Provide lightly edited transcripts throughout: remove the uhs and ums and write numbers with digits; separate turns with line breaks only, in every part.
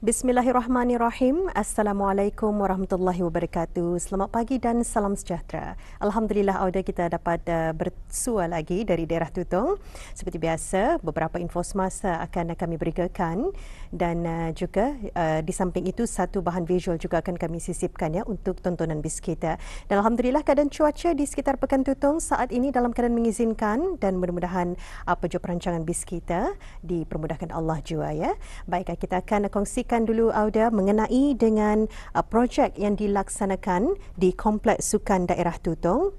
Bismillahirrahmanirrahim. Assalamualaikum warahmatullahi wabarakatuh. Selamat pagi dan salam sejahtera. Alhamdulillah Auda kita dapat bersua lagi dari daerah Tutong. Seperti biasa, beberapa info semasa akan kami berikan dan juga di samping itu satu bahan visual juga akan kami sisipkan ya untuk tontonan bis kita. Dan alhamdulillah keadaan cuaca di sekitar Pekan Tutong saat ini dalam keadaan mengizinkan dan mudah-mudahan apa jua perancangan bis kita dipermudahkan Allah jua ya. Baik, kita akan kongsikan dulu Auda mengenai dengan projek yang dilaksanakan di Kompleks Sukan Daerah Tutong.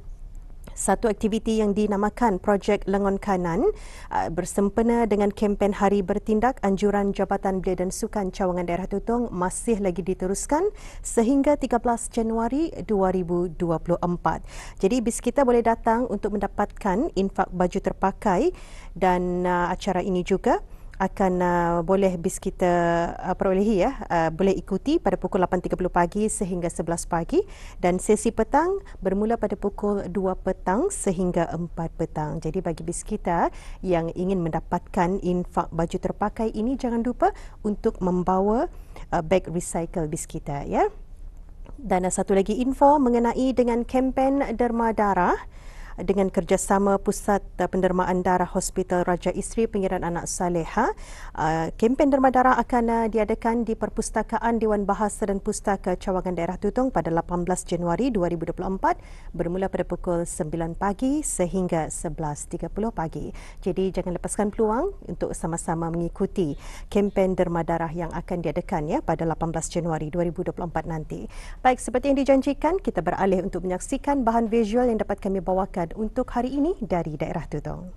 Satu aktiviti yang dinamakan Projek Lengon Kanan bersempena dengan kempen Hari Bertindak Anjuran Jabatan Belia dan Sukan Cawangan Daerah Tutong masih lagi diteruskan sehingga 13 Januari 2024. Jadi bis kita boleh datang untuk mendapatkan infak baju terpakai dan acara ini juga akan boleh bis kita perolehi ya, boleh ikuti pada pukul 8.30 pagi sehingga 11 pagi dan sesi petang bermula pada pukul 2 petang sehingga 4 petang. Jadi bagi bis kita yang ingin mendapatkan infak baju terpakai ini jangan lupa untuk membawa beg recycle bis kita ya. Dan satu lagi info mengenai dengan kempen derma darah dengan kerjasama Pusat Pendermaan Darah Hospital Raja Isteri Pengiran Anak Saleha. Kempen derma darah akan diadakan di Perpustakaan Dewan Bahasa dan Pustaka Cawangan Daerah Tutong pada 18 Januari 2024 bermula pada pukul 9 pagi sehingga 11.30 pagi. Jadi jangan lepaskan peluang untuk sama-sama mengikuti kempen derma darah yang akan diadakan ya pada 18 Januari 2024 nanti. Baik, seperti yang dijanjikan, kita beralih untuk menyaksikan bahan visual yang dapat kami bawakan untuk hari ini dari daerah Tutong.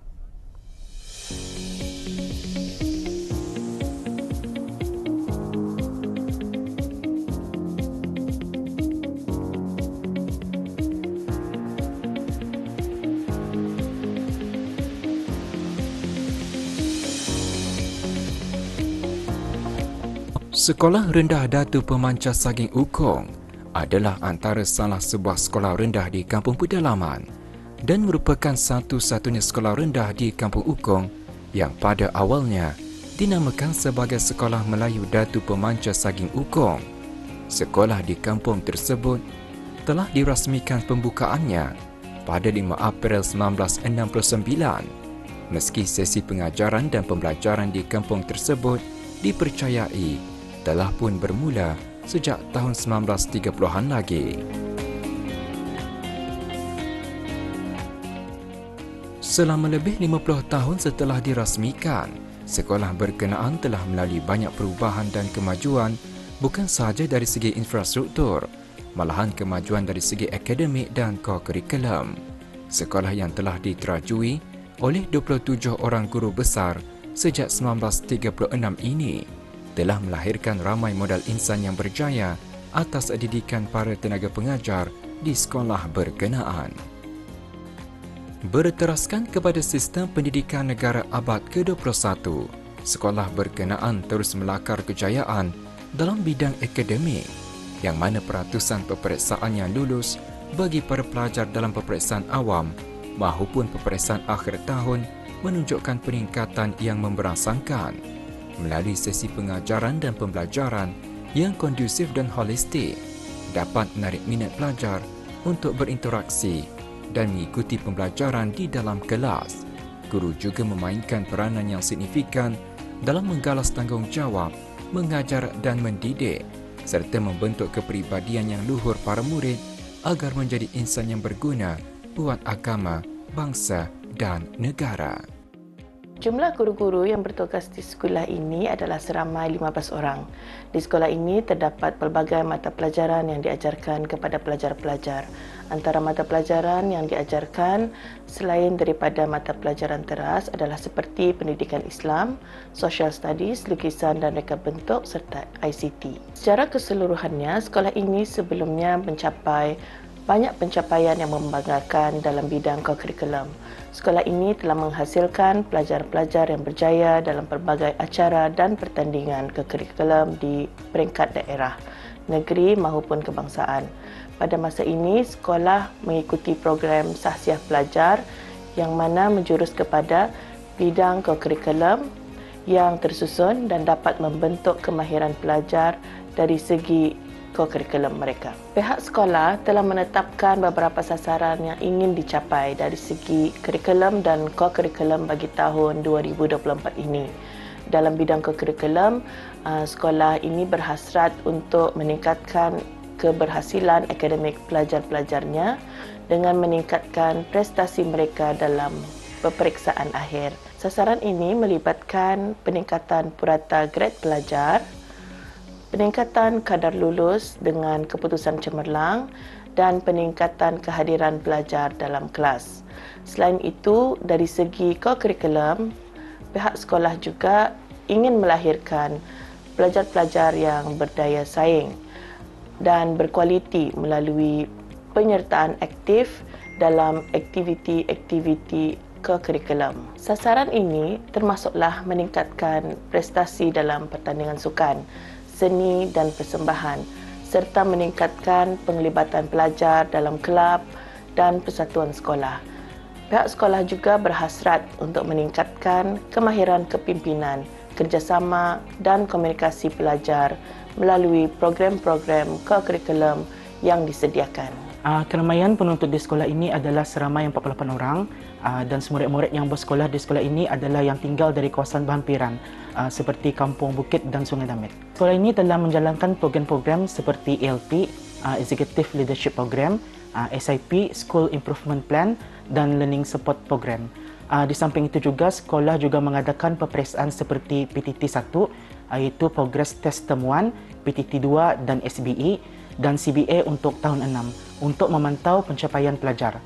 Sekolah Rendah Datu Pemancar Saging Ukong adalah antara salah sebuah sekolah rendah di Kampung Pedalaman dan merupakan satu-satunya sekolah rendah di Kampung Ukong yang pada awalnya dinamakan sebagai Sekolah Melayu Datu Pemancar Saging Ukong. Sekolah di kampung tersebut telah dirasmikan pembukaannya pada 5 April 1969. Meski sesi pengajaran dan pembelajaran di kampung tersebut dipercayai telah pun bermula sejak tahun 1930-an lagi. Selama lebih 50 tahun setelah dirasmikan, sekolah berkenaan telah melalui banyak perubahan dan kemajuan bukan sahaja dari segi infrastruktur, malahan kemajuan dari segi akademik dan kurikulum. Sekolah yang telah diterajui oleh 27 orang guru besar sejak 1936 ini telah melahirkan ramai modal insan yang berjaya atas didikan para tenaga pengajar di sekolah berkenaan. Berteraskan kepada sistem pendidikan negara abad ke-21, sekolah berkenaan terus melakar kejayaan dalam bidang akademik yang mana peratusan peperiksaan yang lulus bagi para pelajar dalam peperiksaan awam maupun peperiksaan akhir tahun menunjukkan peningkatan yang memberangsangkan melalui sesi pengajaran dan pembelajaran yang kondusif dan holistik dapat menarik minat pelajar untuk berinteraksi dan mengikuti pembelajaran di dalam kelas. Guru juga memainkan peranan yang signifikan dalam menggalas tanggungjawab, mengajar dan mendidik serta membentuk kepribadian yang luhur para murid agar menjadi insan yang berguna buat agama, bangsa dan negara.
Jumlah guru-guru yang bertugas di sekolah ini adalah seramai 15 orang. Di sekolah ini terdapat pelbagai mata pelajaran yang diajarkan kepada pelajar-pelajar. Antara mata pelajaran yang diajarkan selain daripada mata pelajaran teras adalah seperti pendidikan Islam, social studies, lukisan dan reka bentuk serta ICT. Secara keseluruhannya, sekolah ini sebelumnya mencapai banyak pencapaian yang membanggakan dalam bidang kurikulum. Sekolah ini telah menghasilkan pelajar-pelajar yang berjaya dalam pelbagai acara dan pertandingan kurikulum di peringkat daerah, negeri maupun kebangsaan. Pada masa ini, sekolah mengikuti program Sahsiah Pelajar yang mana menjurus kepada bidang kurikulum yang tersusun dan dapat membentuk kemahiran pelajar dari segi ko-kurikulum mereka. Pihak sekolah telah menetapkan beberapa sasaran yang ingin dicapai dari segi kurikulum dan ko-kurikulum bagi tahun 2024 ini. Dalam bidang ko-kurikulum, sekolah ini berhasrat untuk meningkatkan keberhasilan akademik pelajar-pelajarnya dengan meningkatkan prestasi mereka dalam peperiksaan akhir. Sasaran ini melibatkan peningkatan purata grade pelajar, peningkatan kadar lulus dengan keputusan cemerlang dan peningkatan kehadiran pelajar dalam kelas. Selain itu, dari segi ko-kurikulum, pihak sekolah juga ingin melahirkan pelajar-pelajar yang berdaya saing dan berkualiti melalui penyertaan aktif dalam aktiviti-aktiviti ko-kurikulum. Sasaran ini termasuklah meningkatkan prestasi dalam pertandingan sukan, seni dan persembahan serta meningkatkan penglibatan pelajar dalam kelab dan persatuan sekolah. Pihak sekolah juga berhasrat untuk meningkatkan kemahiran kepimpinan, kerjasama dan komunikasi pelajar melalui program-program ko-kurikulum yang disediakan.
Keramaian penuntut di sekolah ini adalah seramai 48 orang dan murid-murid yang bersekolah di sekolah ini adalah yang tinggal dari kawasan berhampiran seperti Kampung Bukit dan Sungai Damit. Sekolah ini telah menjalankan program-program seperti ELP, Executive Leadership Program, SIP, School Improvement Plan dan Learning Support Program. Di samping itu juga, sekolah juga mengadakan peperiksaan seperti PTT 1, iaitu Progress Test Term 1, PTT 2 dan SBE dan CBA untuk tahun 6 untuk memantau pencapaian pelajar.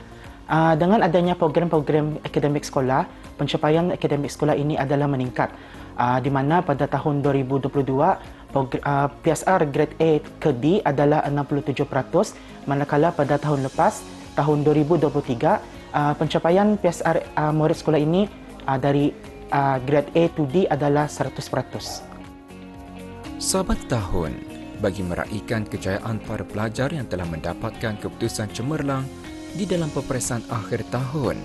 Dengan adanya program-program akademik sekolah, pencapaian akademik sekolah ini adalah meningkat. Di mana pada tahun 2022, PSR Grade A ke D adalah 67%, manakala pada tahun lepas, tahun 2023, pencapaian PSR murid sekolah ini dari Grade A to D adalah 100%.
Sahabat tahun, bagi meraihkan kejayaan para pelajar yang telah mendapatkan keputusan cemerlang di dalam peperiksaan akhir tahun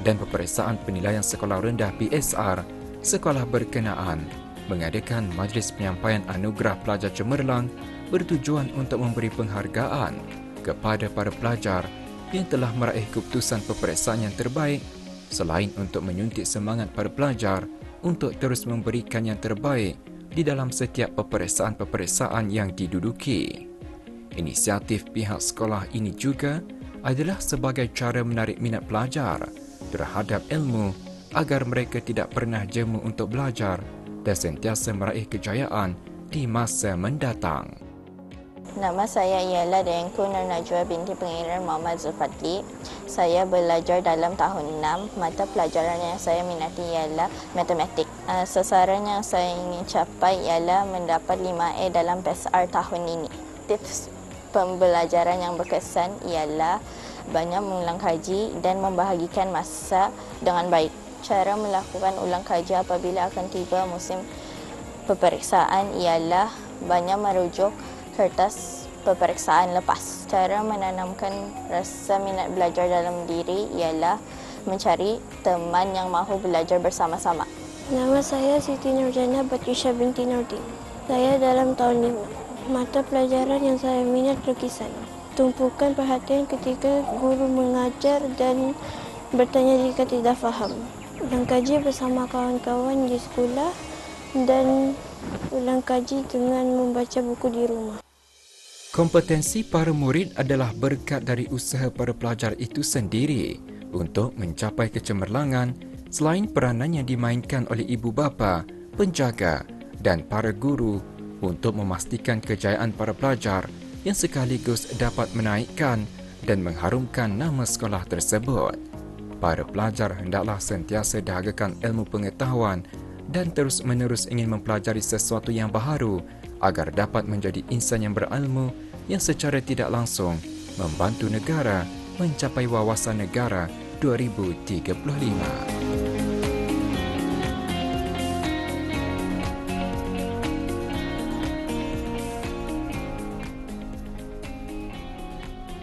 dan peperiksaan penilaian sekolah rendah PSR, sekolah berkenaan mengadakan majlis penyampaian anugerah pelajar cemerlang bertujuan untuk memberi penghargaan kepada para pelajar yang telah meraih keputusan peperiksaan yang terbaik, selain untuk menyuntik semangat para pelajar untuk terus memberikan yang terbaik di dalam setiap peperiksaan-peperiksaan yang diduduki. Inisiatif pihak sekolah ini juga adalah sebagai cara menarik minat pelajar terhadap ilmu agar mereka tidak pernah jemu untuk belajar dan sentiasa meraih kejayaan di masa mendatang.
Nama saya ialah Dayangku Nur Najwa binti Pengiran Muhammad Zulfadli. Saya belajar dalam tahun 6. Mata pelajaran yang saya minati ialah matematik. Sasaran yang saya ingin capai ialah mendapat 5A dalam PSR tahun ini. Tips pembelajaran yang berkesan ialah banyak mengulang kaji dan membahagikan masa dengan baik. Cara melakukan ulang kaji apabila akan tiba musim peperiksaan ialah banyak merujuk kertas peperiksaan lepas. Cara menanamkan rasa minat belajar dalam diri ialah mencari teman yang mahu belajar bersama-sama.
Nama saya Siti Nurjana Batrisha binti Nurdin. Saya dalam tahun 5. Mata pelajaran yang saya minat lukisan. Tumpukan perhatian ketika guru mengajar dan bertanya jika tidak faham. Ulang kaji bersama kawan-kawan di sekolah dan ulang kaji dengan membaca buku di rumah.
Kompetensi para murid adalah berkat dari usaha para pelajar itu sendiri untuk mencapai kecemerlangan selain peranan yang dimainkan oleh ibu bapa, penjaga dan para guru untuk memastikan kejayaan para pelajar yang sekaligus dapat menaikkan dan mengharumkan nama sekolah tersebut. Para pelajar hendaklah sentiasa dahagakan ilmu pengetahuan dan terus-menerus ingin mempelajari sesuatu yang baharu agar dapat menjadi insan yang berilmu yang secara tidak langsung membantu negara mencapai wawasan negara 2035.